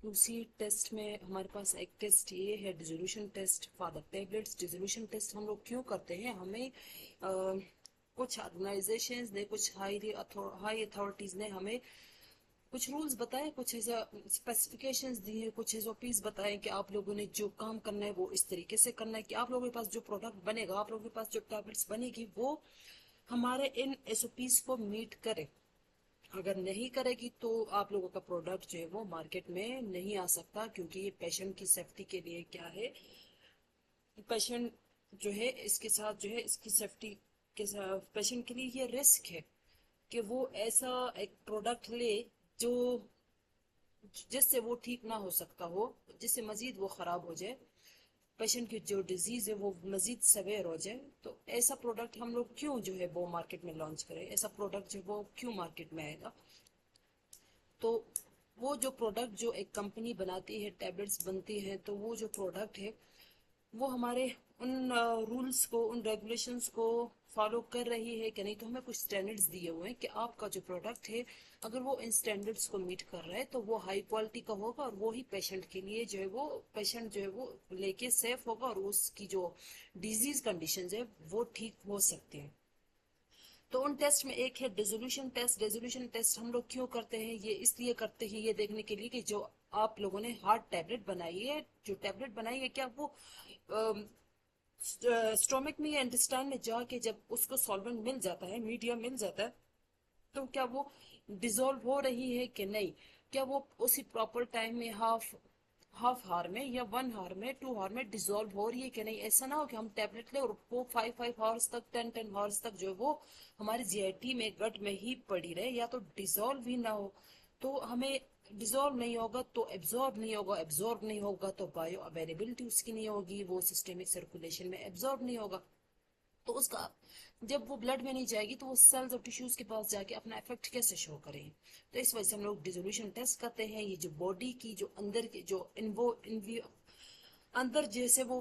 उसी टेस्ट में हमारे पास एक टेस्ट ये है, dissolution test for the tablets. Dissolution test हम लोग क्यों करते हैं? हमें कुछ ऑर्गेनाइजेशंस ने, कुछ हाई अथॉरिटीज ने हमें कुछ रूल्स बताए, कुछ ऐसा स्पेसिफिकेशंस दिए, कुछ एसओपीज बताए कि आप लोगों ने जो काम करना है वो इस तरीके से करना है, कि आप लोगों के पास जो प्रोडक्ट बनेगा, आप लोगों के पास जो टैबलेट्स बनेगी, वो हमारे इन एसओपीज को मीट करे। अगर नहीं करेगी तो आप लोगों का प्रोडक्ट जो है वो मार्केट में नहीं आ सकता, क्योंकि ये पेशेंट की सेफ्टी के लिए क्या है, पेशेंट जो है इसके साथ जो है इसकी सेफ्टी के साथ पेशेंट के लिए ये रिस्क है कि वो ऐसा एक प्रोडक्ट ले जो जिससे वो ठीक ना हो सकता हो, जिससे मजीद वो खराब हो जाए, पेशेंट की जो डिजीज है वो मजीद सवेयर हो जाए। तो ऐसा प्रोडक्ट हम लोग क्यों जो है वो मार्केट में लॉन्च करें, ऐसा प्रोडक्ट जो है वो क्यों मार्केट में आएगा? तो वो जो प्रोडक्ट जो एक कंपनी बनाती है, टैबलेट्स बनती है, तो वो जो प्रोडक्ट है वो हमारे उन रूल्स को, उन रेगुलेशंस को फॉलो कर रही है कि नहीं। तो हमें कुछ स्टैंडर्ड्स दिए हुए हैं कि आपका जो प्रोडक्ट है, अगर वो इन स्टैंडर्ड्स को मीट कर रहा है तो वो हाई क्वालिटी का होगा, और वो ही पेशेंट के लिए जो है वो, पेशेंट जो है वो लेके सेफ होगा, और उसकी जो डिजीज कंडीशन है वो ठीक हो सकती है। तो उन टेस्ट में एक है डिसोल्यूशन टेस्ट। डिसोल्यूशन टेस्ट हम लोग क्यों करते हैं? ये इसलिए करते हैं, ये देखने के लिए कि जो आप लोगों ने हार्ड टैबलेट बनाई है, जो टैबलेट बनाई है, क्या वो स्टोमक में या इंटेस्टाइन में जाके जब उसको सॉल्वेंट मिल जाता है, मीडिया मिल जाता है, तो क्या वो डिसॉल्व हो रही है कि नहीं? क्या वो उसी प्रॉपर टाइम में, हाफ हाफ हार में या 1 हार में, 2 हार में डिसॉल्व हो रही है कि नहीं? ऐसा ना हो कि हम टैबलेट ले और वो 5 5 हार्स तक, 10 10 हार्स तक जो है वो हमारी जीआईटी में, गट में ही पड़ी रहे, या तो डिसॉल्व ही ना हो। तो हमें डिसॉल्व नहीं होगा तो एब्जॉर्ब नहीं होगा, एब्जॉर्ब नहीं होगा तो बायो अवेलेबिलिटी उसकी नहीं होगी, वो सिस्टेमिक सर्कुलेशन में एब्जॉर्ब नहीं होगा। तो उसका जब वो ब्लड में नहीं जाएगी तो वो सेल्स और टिश्यूज के पास जाके अपना इफेक्ट कैसे शो करें? तो इस वजह से हम लोग डिसोल्यूशन टेस्ट करते हैं। ये जो बॉडी की जो अंदर की जो अंदर जैसे वो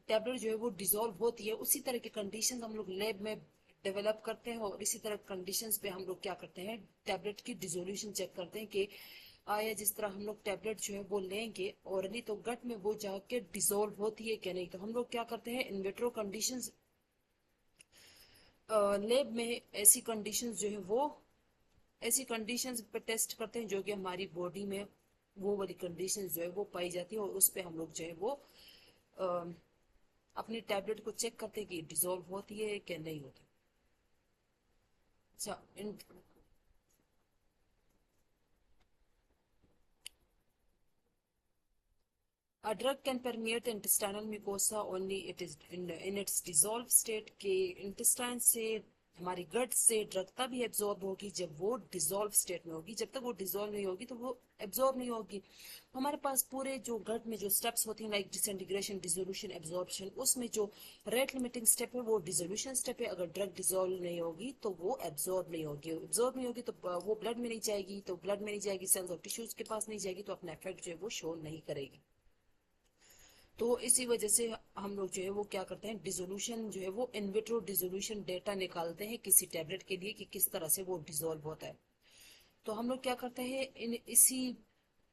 टैबलेट जो है वो डिसॉल्व होती है, उसी तरह की कंडीशन हम लोग लैब में डेवलप करते हैं, और इसी तरह कंडीशंस पे हम लोग क्या करते हैं, टैबलेट की डिसोल्यूशन चेक करते हैं कि आया, जिस तरह हम लोग टैबलेट जो है वो लेंगे औरली तो गट में वो जाके डिसॉल्व होती है कि नहीं। तो हम लोग क्या करते हैं, इन विट्रो कंडीशंस, लैब में ऐसी कंडीशंस जो है वो, ऐसी कंडीशंस पे टेस्ट करते हैं जो कि हमारी बॉडी में वो वाली कंडीशंस जो है वो पाई जाती है, और उस पे हम लोग जो है वो अ, अपनी टैबलेट को चेक करते हैं कि डिसॉल्व होती है कि नहीं होती। अच्छा, A drug can permeate the intestinal mucosa only it is in its dissolved state, के इंटेस्टाइन से, हमारी गट से ड्रग तभी एब्जॉर्ब होगी जब वो डिसॉल्व स्टेट में होगी। जब तक वो डिसॉल्व नहीं होगी तो वो एब्जॉर्ब नहीं होगी। हमारे पास पूरे जो गट में जो स्टेप्स होती हैं, लाइक डिसइंटीग्रेशन, डिसोल्यूशन, एब्जॉर्प्शन, उसमें जो रेट लिमिटिंग स्टेप है वो डिसोल्यूशन स्टेप है। अगर ड्रग डिसॉल्व नहीं होगी तो वो एब्जॉर्ब नहीं होगी, एब्जॉर्ब नहीं होगी तो वो ब्लड में नहीं जाएगी, तो ब्लड में नहीं जाएगी, सेल्स और टिश्यूज के पास नहीं जाएगी, तो अपना इफेक्ट जो है वो शो नहीं करेगी। तो इसी वजह से हम लोग जो है वो क्या करते हैं, डिसोल्यूशन जो है वो इनविट्रो डिसोल्यूशन डेटा निकालते हैं किसी टैबलेट के लिए कि किस तरह से वो डिसॉल्व होता है। तो हम लोग क्या करते हैं, इन इसी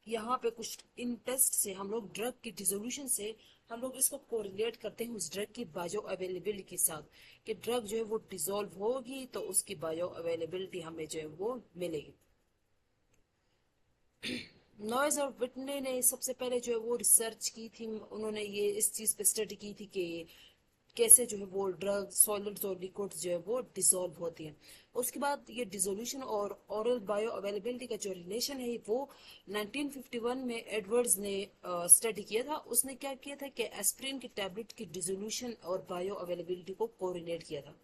यहाँ पे कुछ इन टेस्ट से हम लोग ड्रग की डिसोल्यूशन से हम लोग इसको कोरिलेट करते हैं उस ड्रग की बायो अवेलेबिलिटी के साथ, कि ड्रग जो है वो डिसॉल्व होगी तो उसकी बायो अवेलेबिलिटी हमें जो है वो मिलेगी। नॉइज और विटने ने सबसे पहले जो है वो रिसर्च की थी, उन्होंने ये इस चीज पे स्टडी की थी कि कैसे जो है वो ड्रग, सॉलिड्स और लिक्विड्स जो है वो डिसॉल्व होती हैं। उसके बाद ये डिसोल्यूशन और ओरल बायो अवेलेबिलिटी का जो रिलेशन है वो 1951 में एडवर्ड्स ने स्टडी किया था। उसने क्या किया था कि एस्प्रिन की टैबलेट की डिसोल्यूशन और बायो अवेलेबिलिटी को कोरिलेट किया था।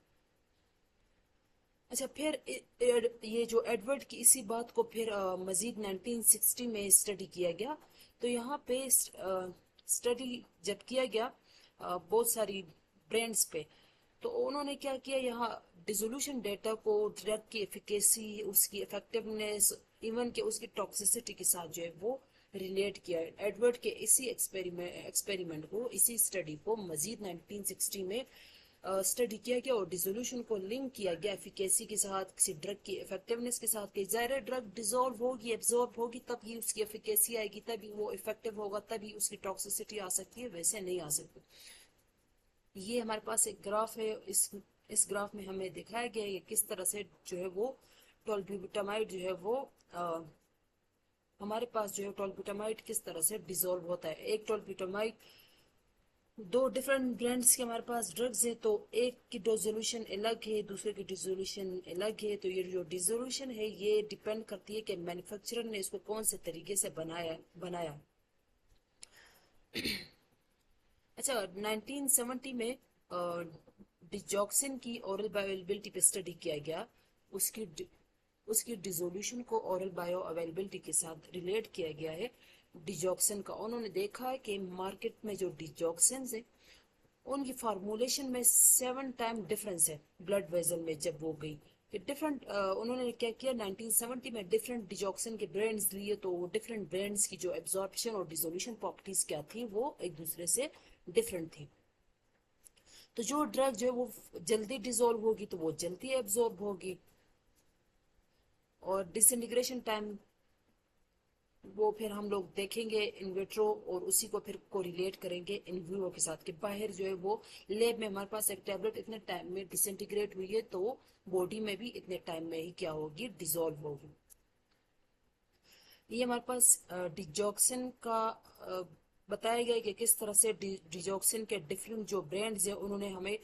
अच्छा, फिर ये जो एडवर्ड की इसी बात को फिर मजीद 1960 में स्टडी किया गया। तो यहाँ पे स्टडी जब किया गया बहुत सारी ब्रांड्स पे, तो उन्होंने क्या किया, यहाँ डिसोल्यूशन डेटा को ड्रग की एफिकेसी, उसकी इफेक्टिवनेस, इवन के उसकी टॉक्सिसिटी के साथ जो है वो रिलेट किया। एडवर्ड के इसी एक्सपेरिमेंट को, इसी स्टडी को मजीद 1960 में स्टडी किया गया और डिसोल्यूशन को लिंक किया गया एफिकेसी के साथ, किसी ड्रग की इफेक्टिवनेस के साथ, कि ज़ाहिर ड्रग डिजोल्व होगी, एब्जॉर्ब होगी, तभी उसकी एफिकेसी आएगी, तभी वो इफेक्टिव होगा, तभी उसकी टॉक्सिसिटी आ सकती है, वैसे नहीं आ सकती। ये हमारे पास एक ग्राफ है, इस ग्राफ में हमें दिखाया गया है कि किस तरह से जो है वो टोल्ब्यूटामाइड जो है वो हमारे पास जो है टोल्ब्यूटामाइड किस तरह से डिसॉल्व होता है। एक टोल्ब्यूटामाइड, दो डिफरेंट ब्रांड्स के हमारे पास ड्रग्स है, तो एक की डिसोल्यूशन अलग है, दूसरे की डिसोल्यूशन अलग है। तो ये जो डिसोल्यूशन है ये डिपेंड करती है कि मैन्युफैक्चरर ने इसको कौन से तरीके से बनाया। अच्छा, 1970 में डिजॉक्सिन की ओरल बायोअवेलेबिलिटी पे स्टडी किया गया। उसकी उसकी डिसोल्यूशन को ओरल बायो अवेलेबिलिटी के साथ रिलेट किया गया है डिजॉक्सिन का। उन्होंने देखा है कि मार्केट में जो डिजॉक्सिन है उनकी फार्मूलेशन में 7 टाइम डिफरेंस है ब्लड वेजल में। जब वो गई कि डिफरेंट, उन्होंने क्या किया 1970 में डिफरेंट डिजॉक्सिन के ब्रांड्स लिए, तो वो डिफरेंट ब्रांड्स की जो एब्जॉर्प्शन और डिसोल्यूशन प्रॉपर्टीज क्या थी वो एक दूसरे से डिफरेंट थी। तो जो ड्रग जो है वो जल्दी डिसॉल्व होगी तो वो जल्दी एब्जॉर्ब होगी, और डिसइंटीग्रेशन टाइम वो फिर हम लोग देखेंगे इन विट्रो, और उसी को फिर कोरिलेट करेंगे इन विवो के साथ कि बाहर जो है वो लैब में हमारे पास एक टैबलेट इतने टाइम में डिसइंटीग्रेट हुई है तो बॉडी में भी इतने टाइम में ही क्या होगी, डिसॉल्व होगी। ये हमारे पास डिजॉक्सिन का बताया गया है कि किस तरह से डिजॉक्सिन के डिफरेंट जो ब्रांड्स हैं उन्होंने हमें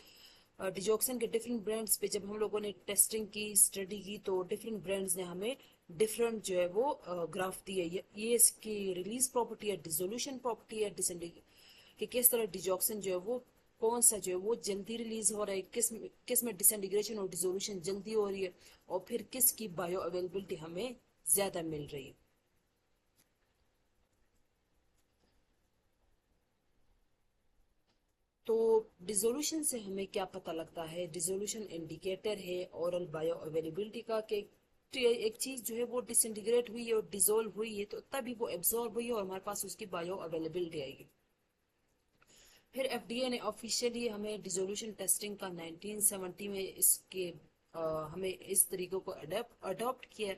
डिजॉक्सिन के डिफरेंट ब्रांड्स पे जब हम लोगों ने टेस्टिंग की, स्टडी की, तो डिफरेंट ब्रांड्स ने हमें डिफरेंट जो है वो ग्राफ दिए। ये इसकी रिलीज प्रॉपर्टी है, डिसोल्यूशन प्रॉपर्टी है, कि किस तरह डिजॉक्सिन जो है वो कौन सा जो है वो जल्दी रिलीज हो रहा है, किस में डिसइंटीग्रेशन और डिसोल्यूशन जल्दी हो रही है, और फिर किस की बायो अवेलेबिलिटी हमें ज्यादा मिल रही है। तो डिसोल्यूशन से हमें क्या पता लगता है, डिसोल्यूशन इंडिकेटर है ओरल बायो अवेलेबिलिटी का, कि एक चीज जो है वो डिसइंटीग्रेट हुई है और डिसोल्व हुई है तो तभी वो एब्जॉर्ब हुई है और हमारे पास उसकी बायो अवेलेबिलिटी आएगी। फिर एफडीए ने ऑफिशियली हमें डिसोल्यूशन टेस्टिंग का 1970 में इसके हमें इस तरीकों को अडॉप्ट किया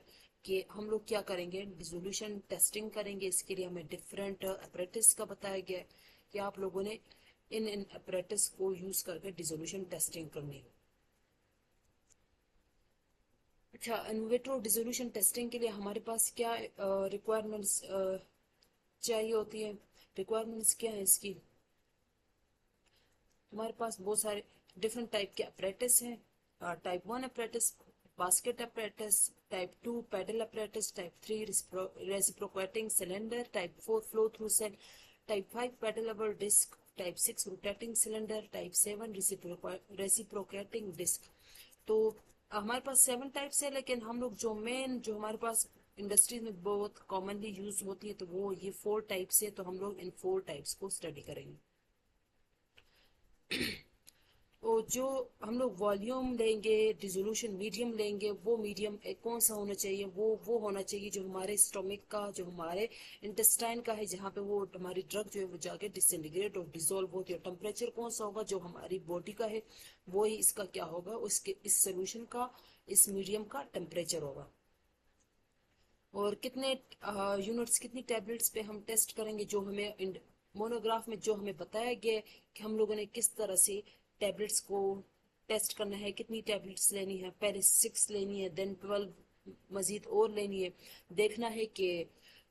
कि हम लोग क्या करेंगे, डिसोल्यूशन टेस्टिंग करेंगे। इसके लिए हमें डिफरेंट अपरेटिस का बताया गया है कि आप लोगों ने इन अपरेटिस को यूज करके डिसोल्यूशन टेस्टिंग करनी है। अच्छा, इनविट्रो डिसोल्यूशन टेस्टिंग के लिए हमारे पास क्या रिक्वायरमेंट्स चाहिए होती है, रिक्वायरमेंट्स क्या है इसकी। हमारे पास बहुत सारे डिफरेंट टाइप के अपरेटिस हैं। Type 1 apparatus basket apparatus, type 2 paddle apparatus, type 3 reciprocating cylinder, type 4 flow through cell, type 5 paddle over disc, type 6 rotating cylinder, type 7 reciprocating disc. तो हमारे पास 7 टाइप्स है, लेकिन हम लोग जो मेन जो हमारे पास इंडस्ट्रीज में बहुत कॉमनली यूज होती है तो वो ये 4 टाइप्स है। तो हम लोग इन 4 टाइप्स को स्टडी करेंगे। तो जो हम लोग वॉल्यूम लेंगे, डिसोल्यूशन मीडियम लेंगे, वो मीडियम कौन सा होना चाहिए, वो होना चाहिए जो हमारे स्टोमिक का, जो हमारे इंटेस्टाइन का है, जहाँ पे वो हमारी ड्रग जो है वो जाके डिसइंटीग्रेट और डिसॉल्व होती है। टेम्परेचर कौन सा होगा, जो हमारी बॉडी का है वो ही इसका क्या होगा, उसके इस सोल्यूशन का, इस मीडियम का टेम्परेचर होगा। और कितने यूनिट्स, कितनी टैबलेट्स पे हम टेस्ट करेंगे, जो हमें मोनोग्राफ में जो हमें बताया गया है कि हम लोगों ने किस तरह से टैबलेट्स को टेस्ट करना है, कितनी टैबलेट्स लेनी है। पहले 6 लेनी है, देन 12 मजीद और लेनी है। देखना है कि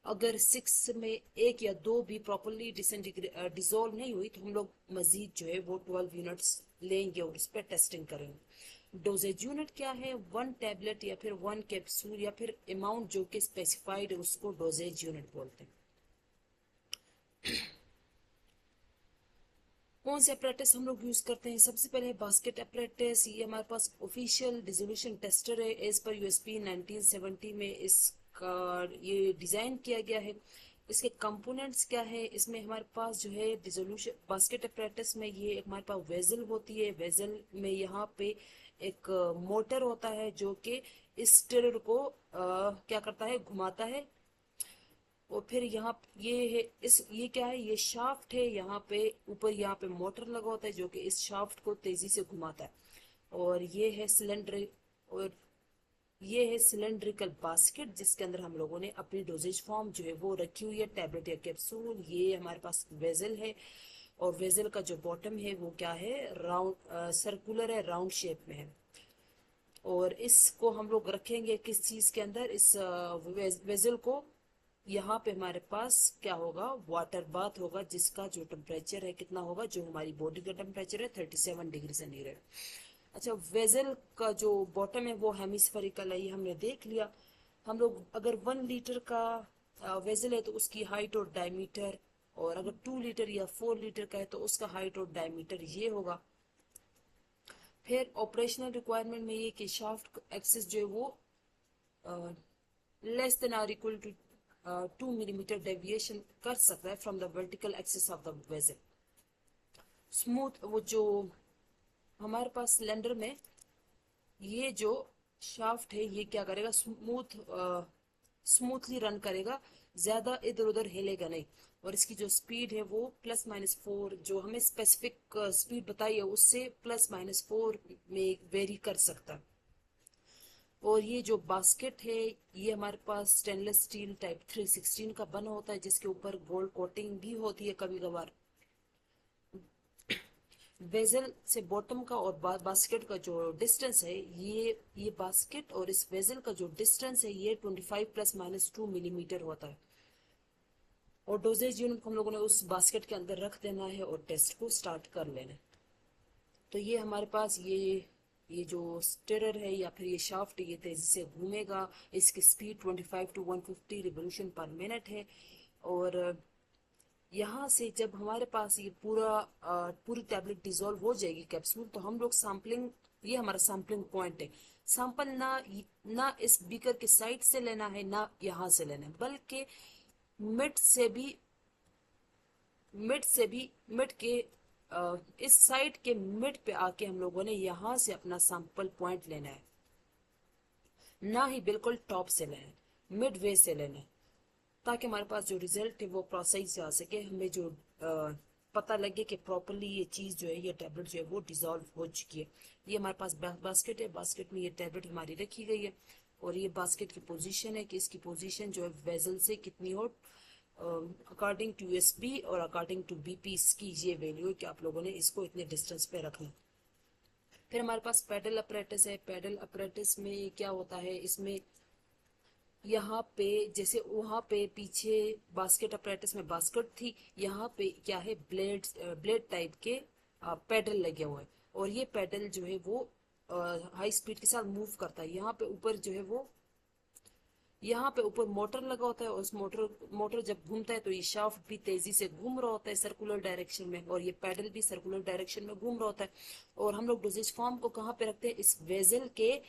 अगर 6 में एक या दो भी प्रॉपरली डिसॉल्व नहीं हुई तो हम लोग मजीद जो है वो 12 यूनिट्स लेंगे और उस पर टेस्टिंग करेंगे। डोजेज यूनिट क्या है, 1 टैबलेट या फिर 1 कैप्सूल या फिर अमाउंट जो कि स्पेसिफाइड है उसको डोजेज यूनिट बोलते हैं। कौन से अप्रेटिस हम लोग यूज करते हैं, सबसे पहले बास्केट अप्रेटिस। ये हमारे पास ऑफिशियल डिसोल्यूशन टेस्टर है, एज पर यूएसपी 1970 में इसका ये डिजाइन किया गया है। इसके कंपोनेंट्स क्या है, इसमें हमारे पास जो है डिसोल्यूशन बास्केट अप्रेटिस में ये हमारे पास वेजल होती है। वेजल में यहाँ पे एक मोटर होता है जो कि इस स्टिरर को क्या करता है, घुमाता है, और फिर यहाँ ये है, इस ये क्या है, ये शाफ्ट है, यहाँ पे ऊपर यहाँ पे मोटर लगा होता है जो कि इस शाफ्ट को तेजी से घुमाता है। और ये है सिलेंडर, और ये है सिलेंड्रिकल बास्केट जिसके अंदर हम लोगों ने अपनी डोजेज फॉर्म जो है वो रखी हुई है, टैबलेट या कैप्सूल। ये हमारे पास वेजल है, और वेजल का जो बॉटम है वो क्या है, राउंड सर्कुलर है, राउंड शेप में है। और इसको हम लोग रखेंगे किस चीज के अंदर, इस वेजल को, यहाँ पे हमारे पास क्या होगा, वाटर बाथ होगा, जिसका जो टेम्परेचर है कितना होगा, जो हमारी बॉडी का टेम्परेचर है 37 डिग्री सेंटीग्रेड। अच्छा, वेजल का जो बॉटम है वो हेमिस्फेरिकल है, ये हमने देख लिया। हम लोग अगर 1 लीटर का वेजल है तो उसकी हाइट और डायमीटर, और अगर 2 लीटर या 4 लीटर का है तो उसका हाइट और डायमीटर ये होगा। फिर ऑपरेशनल रिक्वायरमेंट में ये कि शाफ्ट एक्सिस जो है वो less than or equal to 2 millimetre deviation कर सकता है from the vertical axis of the vessel. Smooth, वो जो हमारे पास सिलेंडर में ये जो शाफ्ट है ये क्या करेगा, स्मूथली रन करेगा, ज्यादा इधर उधर हिलेगा नहीं। और इसकी जो स्पीड है वो +-4, जो हमें स्पेसिफिक स्पीड बताई है उससे +-4 में वेरी कर सकता है। और ये जो बास्केट है ये हमारे पास स्टेनलेस स्टील टाइप 316 का बना होता है, जिसके ऊपर गोल्ड कोटिंग भी होती है कभी कभार। वेजल से बॉटम का और बास्केट का जो डिस्टेंस है, ये बास्केट और इस वेजल का जो डिस्टेंस है ये 25 ± 2 मिलीमीटर होता है। और डोजेज यूनिट को हम लोगों ने उस बास्केट के अंदर रख देना है और टेस्ट को स्टार्ट कर लेना है। तो ये हमारे पास ये जो स्टिरर है या फिर ये शाफ्ट, ये तेजी से घूमेगा, इसकी speed 25 to 150 revolution per minute है। और यहाँ से जब हमारे पास ये पूरी टैबलेट डिजोल्व हो जाएगी कैप्सूल, तो हम लोग सैम्पलिंग, ये हमारा सैम्पलिंग पॉइंट है। सैंपल ना इस बीकर के साइड से लेना है ना यहाँ से लेना है, बल्कि मिड से भी मिड के इस साइड के मिड पे आके हम लोगों ने यहाँ से अपना सैंपल पॉइंट लेना है, ना ही बिल्कुल टॉप से लेना है, मिड वे से लेना है, ताकि हमारे पास जो रिजल्ट है वो प्रोसेस से आ सके, हमें जो पता लगे कि प्रॉपरली ये चीज जो है, ये टैबलेट जो है वो डिजोल्व हो चुकी है। ये हमारे पास बास्केट है, बास्केट में ये टैबलेट हमारी रखी गई है, और ये बास्केट की पोजीशन है कि इसकी पोजीशन जो है वेजल से कितनी हो, अकॉर्डिंग टू यूएसबी और अकॉर्डिंग टू बीपी इसकी ये वैल्यू है कि आप लोगों ने इसको इतने डिस्टेंस पे रखना। फिर हमारे पास पेडल अपरेटस है। पेडल अपरेटस में क्या होता है, इसमें यहाँ पे जैसे वहां पे पीछे बास्केट अपरेटस में बास्केट थी, यहाँ पे क्या है, ब्लेड टाइप के पेडल लगे हुए हैं, और ये पेडल जो है वो हाई स्पीड के साथ मूव करता है। यहाँ पे ऊपर जो है वो, यहाँ पे ऊपर मोटर लगा होता है, और उस मोटर जब घूमता है तो ये शाफ्ट भी तेजी से घूम रहा होता है सर्कुलर डायरेक्शन में, और ये पैडल भी सर्कुलर डायरेक्शन में घूम रहा होता है। और हम लोग डोजेज फॉर्म को कहाँ पे रखते हैं, इस वेजल के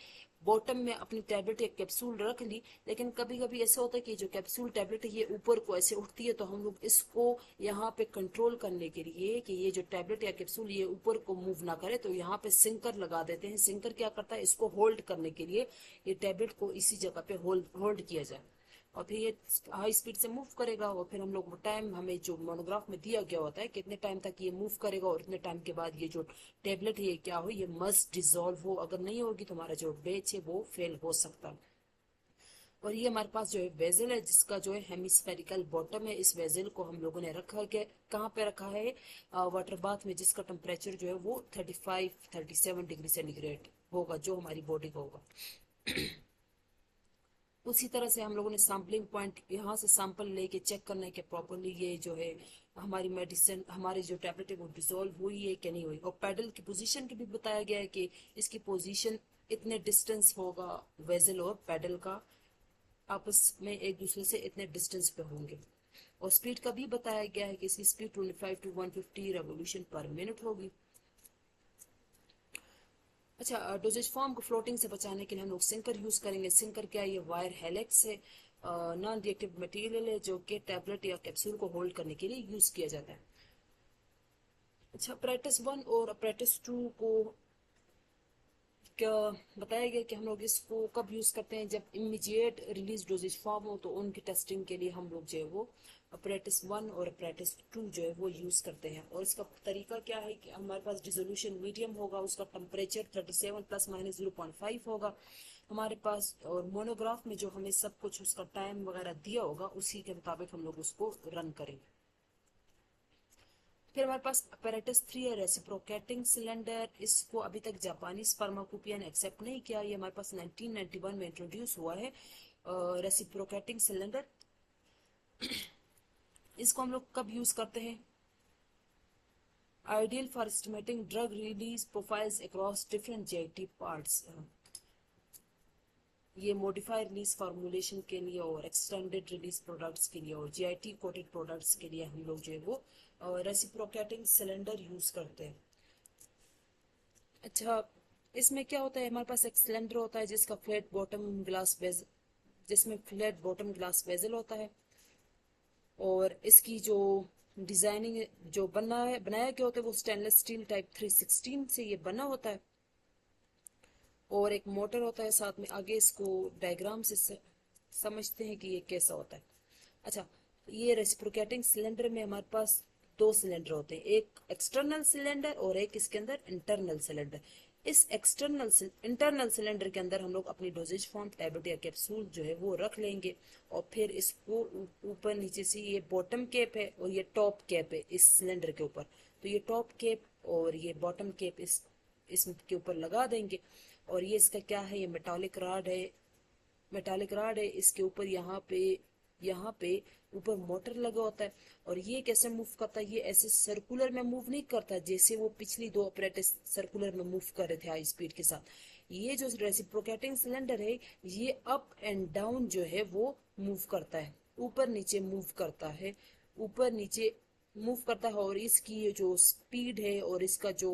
बॉटम में अपनी टैबलेट या कैप्सूल रख ली। लेकिन कभी कभी ऐसा होता है कि जो कैप्सूल टैबलेट है ये ऊपर को ऐसे उठती है, तो हम लोग इसको यहाँ पे कंट्रोल करने के लिए कि ये जो टैबलेट या कैप्सूल ये ऊपर को मूव ना करे, तो यहाँ पे सिंकर लगा देते हैं। सिंकर क्या करता है, इसको होल्ड करने के लिए ये टैबलेट को इसी जगह पे होल्ड किया जाए, और फिर ये हाई स्पीड से मूव करेगा। और फिर हम लोग टाइम, हमें जो मोनोग्राफ में दिया गया होता है कितने टाइम तक ये मूव करेगा, और इतने टाइम के बाद ये जो टेबलेट है ये क्या हो, ये मस्ट डिजोल्व हो। अगर नहीं होगी तो हमारा जो बैच है वो फेल हो सकता है। और ये हमारे पास जो है वेजल है, जिसका जो है हेमिस्फेरिकल बॉटम है। इस वेजल को हम लोगों ने रखा है, कहाँ पे रखा है, वाटर बाथ में, जिसका टेम्परेचर जो है वो 35-37 डिग्री सेंटीग्रेड होगा, जो हमारी बॉडी का होगा। उसी तरह से हम लोगों ने सैम्पलिंग पॉइंट यहाँ से सैंपल लेके चेक करना है कि प्रॉपरली ये जो है हमारी मेडिसिन, हमारी जो टैबलेट है वो डिसॉल्व हुई है कि नहीं हुई। और पैडल की पोजीशन की भी बताया गया है कि इसकी पोजीशन इतने डिस्टेंस होगा, वेजल और पैडल का आपस में एक दूसरे से इतने डिस्टेंस पे होंगे। और स्पीड का भी बताया गया है कि इसकी speed 25 to 150 revolution per minute होगी। अच्छा, डोजेज फॉर्म को फ्लोटिंग से बचाने के लिए हम लोग सिंकर यूज करेंगे। सिंकर क्या है, ये वायर हेलेक्स है, नॉन रिएक्टिव मटेरियल है, जो कि टैबलेट या कैप्सूल को होल्ड करने के लिए यूज किया जाता है। अच्छा, अप्रैटिस 1 और अप्रैटिस 2 को क्या बताया गया कि हम लोग इसको कब यूज़ करते हैं, जब इमीडिएट रिलीज डोजेज फॉर्म हो तो उनकी टेस्टिंग के लिए हम लोग जो है वो अप्रेटिस 1 और अप्रेटिस 2 जो है वो यूज़ करते हैं। और इसका तरीका क्या है कि हमारे पास डिसोल्यूशन मीडियम होगा, उसका टेम्परेचर 37 प्लस माइनस 0.5 होगा हमारे पास, और मोनोग्राफ में जो हमें सब कुछ उसका टाइम वगैरह दिया होगा उसी के मुताबिक हम लोग उसको रन करेंगे। फिर हमारे पास apparatus 3 है, रेसिप्रोकेटिंग सिलेंडर। इसको अभी तक जापानी फार्माकोपिया ने एक्सेप्ट नहीं किया, ये हमारे पास 1991 में इंट्रोड्यूस हुआ है रेसिप्रोकेटिंग सिलेंडर। इसको हम लोग कब यूज करते हैं? Ideal for estimating drug release profiles across different GIT parts. ये मॉडिफाई रिलीज फॉर्मुलेशन के लिए और एक्सटेंडेड रिलीज प्रोडक्ट्स के लिए और जीआईटी कोटेड प्रोडक्ट्स के लिए हम लोग जो है वो रेसिप्रोकेटिंग सिलेंडर यूज करते हैं। अच्छा, इसमें क्या होता है, हमारे पास एक सिलेंडर होता है जिसका फ्लैट बॉटम ग्लास वेज जिसमें फ्लैट बॉटम ग्लास वेजल होता है, और इसकी जो डिजाइनिंग जो बनाया गया होता है वो स्टेनलेस स्टील टाइप 316 से ये बना होता है, और एक मोटर होता है साथ में। आगे इसको डायग्राम से समझते हैं कि ये कैसा होता है। अच्छा, ये रेसिप्रोकेटिंग सिलेंडर में हमारे पास दो सिलेंडर होते हैं, एक एक्सटर्नल सिलेंडर और एक इसके अंदर इंटरनल सिलेंडर। इस इंटरनल सिलेंडर के अंदर हम लोग अपनी डोजेज फॉर्म टैबलेट या कैप्सूल जो है वो रख लेंगे, और फिर इसको ऊपर नीचे से, ये बॉटम कैप है और ये टॉप कैप है इस सिलेंडर के ऊपर, तो ये टॉप कैप और ये बॉटम कैप इसके ऊपर लगा देंगे। और ये इसका क्या है, ये मेटालिक राड है इसके ऊपर, यहाँ पे ऊपर मोटर लगा होता है। और ये कैसे मूव करता है, ये ऐसे सर्कुलर में मूव नहीं करता जैसे वो पिछली दो ऑपरेटर्स सर्कुलर में मूव कर रहे थे हाई स्पीड के साथ। ये जो रेसिप्रोकेटिंग सिलेंडर है ये अप एंड डाउन जो है वो मूव करता है, ऊपर नीचे मूव करता है, ऊपर नीचे मूव करता है। और इसकी ये जो स्पीड है और इसका जो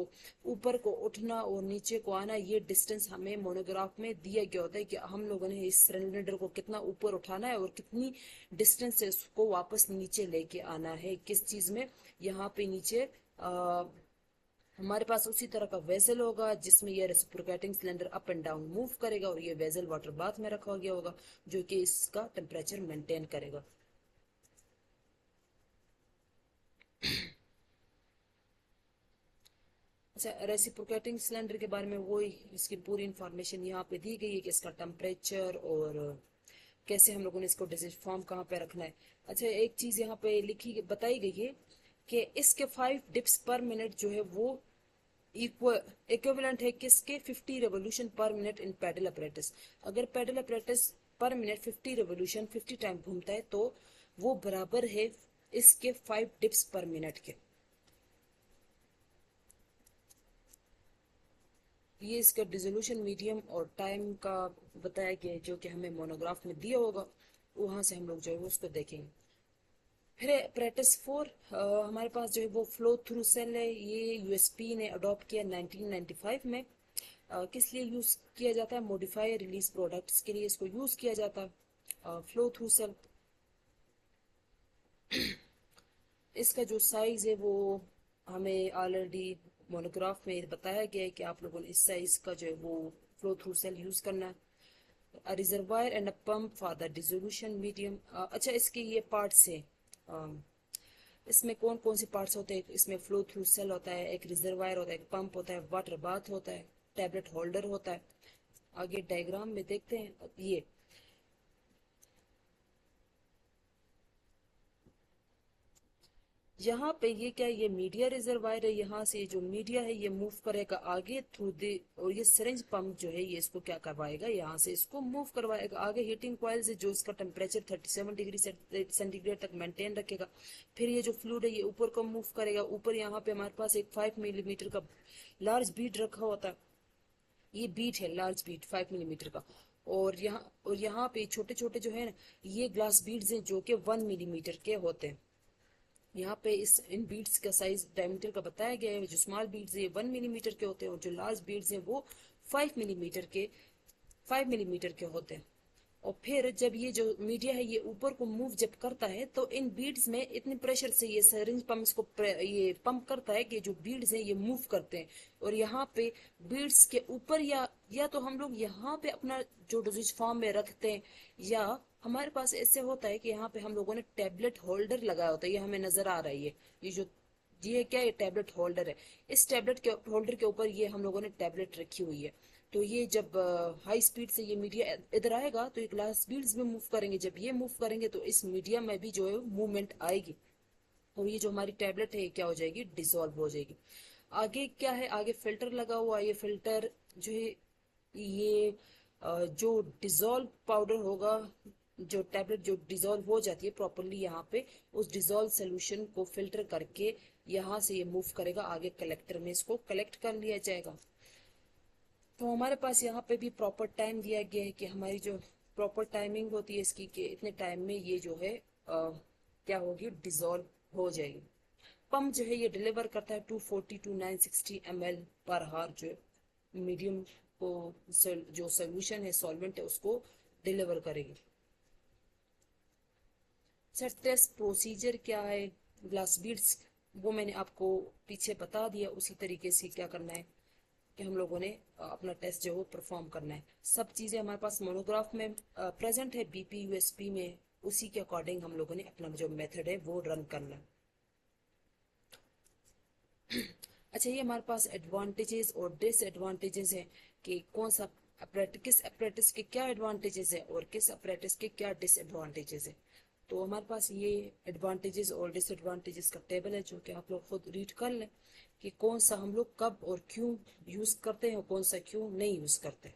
ऊपर को उठना और नीचे को आना, ये डिस्टेंस हमें मोनोग्राफ में दिया गया होता है कि हम लोगों ने इस सिलेंडर को कितना ऊपर उठाना है और कितनी डिस्टेंस से उसको वापस नीचे लेके आना है, किस चीज में, यहाँ पे नीचे हमारे पास उसी तरह का वेजल होगा जिसमें ये reciprocating cylinder up and down move करेगा, और ये वेजल वाटर बाथ में रखा गया होगा जो कि इसका टेम्परेचर मेंटेन करेगा। अच्छा, रेसिप्रोकेटिंग सिलेंडर के बारे में वही इसकी पूरी इंफॉर्मेशन यहाँ पे दी गई है कि इसका टेम्परेचर और कैसे हम लोगों ने इसको डिजिट फॉर्म कहाँ पे रखना है। अच्छा, एक चीज यहाँ पे बताई गई है कि इसके 5 डिप्स पर मिनट जो है वो इक्विवेलेंट है किसके, 50 revolution per minute in paddle apparatus. अगर paddle apparatus per minute 50 revolution 50 time घूमता है तो वो बराबर है इसके 5 डिप्स पर मिनट के। ये इसका डिसोल्यूशन मीडियम और टाइम का बताया गया है जो कि हमें मोनोग्राफ में दिया होगा, वहां से हम लोग जो है वो उसको देखेंगे। फिर अप्रेटिस 4 हमारे पास जो है वो फ्लो थ्रू सेल है। ये यूएसपी ने अडॉप्ट किया 1995 में। किस लिए यूज किया जाता है, मॉडिफाई रिलीज प्रोडक्ट्स के लिए इसको यूज किया जाता है। फ्लो थ्रू सेल, इसका जो साइज है वो हमें ऑलरेडी मोनोग्राफ में बताया गया है कि आप लोगों ने इस साइज का जो है वो फ्लो थ्रू सेल यूज करना है। A reservoir and a pump for the dissolution medium. अच्छा, इसके ये पार्ट्स है, इसमें कौन कौन से पार्ट्स होते हैं, इसमें फ्लो थ्रू सेल होता है, एक रिजर्वायर होता है, एक पंप होता है, वाटर बाथ होता है, टैबलेट होल्डर होता है। आगे डायग्राम में देखते हैं। ये यहाँ पे ये क्या है, ये मीडिया रिजर्वायर है, यहाँ से जो मीडिया है ये मूव करेगा आगे थ्रू द, और ये सिरिंज पंप जो है ये इसको क्या करवाएगा, यहाँ से इसको मूव करवाएगा आगे हीटिंग कॉइल से, जो इसका टेम्परेचर 37 डिग्री सेंटीग्रेड तक मेंटेन रखेगा। फिर ये जो फ्लूइड है ये ऊपर को मूव करेगा, ऊपर यहाँ पे हमारे पास एक 5 मिलीमीटर का लार्ज बीड रखा होता है, ये बीट है लार्ज बीट 5 मिलीमीटर का। और यहाँ पे छोटे छोटे जो है ना, ये ग्लास बीड्स हैं जो कि 1 मिलीमीटर के होते हैं। यहाँ पे इन बीड्स का साइज डायमीटर का बताया गया है। जो स्मॉल बीड्स है 1 मिलीमीटर के होते हैं और जो लार्ज बीड्स हैं वो 5 मिलीमीटर के 5 मिलीमीटर के होते हैं। और फिर जब ये जो मीडिया है ये ऊपर को मूव जब करता है तो इन बीड्स में इतने प्रेशर से ये सिरिंज पंप इसको ये पंप करता है कि जो बीड्स हैं ये मूव करते हैं। और यहाँ पे बीड्स के ऊपर या तो हम लोग यहाँ पे अपना जो डोजेज फॉर्म में रखते हैं, या हमारे पास ऐसे होता है कि यहाँ पे हम लोगों ने टेबलेट होल्डर लगाया होता है। ये हमें नजर आ रही है, ये जो ये क्या, ये टैबलेट होल्डर है। इस टैबलेट के होल्डर के ऊपर ये हम लोगों ने टैबलेट रखी हुई है। तो ये जब हाई स्पीड से ये मीडिया इधर आएगा तो ये ग्लास बीड्स में मूव करेंगे। जब ये मूव करेंगे तो इस मीडिया में भी जो है मूवमेंट आएगी, और ये जो हमारी टैबलेट है ये क्या हो जाएगी, डिसॉल्व हो जाएगी। आगे क्या है, आगे फिल्टर लगा हुआ है। ये फिल्टर जो है ये जो डिसॉल्व पाउडर होगा, जो टैबलेट जो डिसॉल्व हो जाती है प्रॉपरली यहाँ पे, उस डिसॉल्व सोल्यूशन को फिल्टर करके यहाँ से ये मूव करेगा आगे कलेक्टर में, इसको कलेक्ट कर लिया जाएगा। तो हमारे पास यहाँ पे भी प्रॉपर टाइम दिया गया है कि हमारी जो प्रॉपर टाइमिंग होती है इसकी, कि इतने टाइम में ये जो है क्या होगी, डिसॉल्व हो जाएगी। पंप जो है ये डिलीवर करता है 240 to 960 ml पर हार, जो मीडियम को जो सोल्यूशन है, सॉल्वेंट है, उसको डिलीवर करेगी। सर टेस्ट प्रोसीजर क्या है ग्लास बीड्स, वो मैंने आपको पीछे बता दिया। उसी तरीके से क्या करना है कि हम लोगों ने अपना टेस्ट जो है वो परफॉर्म करना है। सब चीज़ें हमारे पास मोनोग्राफ में प्रेजेंट है, बीपी यूएसपी में। उसी के अकॉर्डिंग हम लोगों ने अपना जो मेथड है वो रन करना है। अच्छा, ये हमारे पास एडवांटेजेस और डिसएडवांटेजेस हैं कि कौन सा किस अप्रेटिस के क्या एडवांटेजेस है और किस अप्रेटिस के क्या डिसएडवांटेजेस है। तो हमारे पास ये एडवांटेजेस और डिसएडवांटेजेस का टेबल है, जो कि आप लोग खुद रीड कर लें कि कौन सा हम लोग कब और क्यों यूज करते हैं और कौन सा क्यों नहीं यूज करते।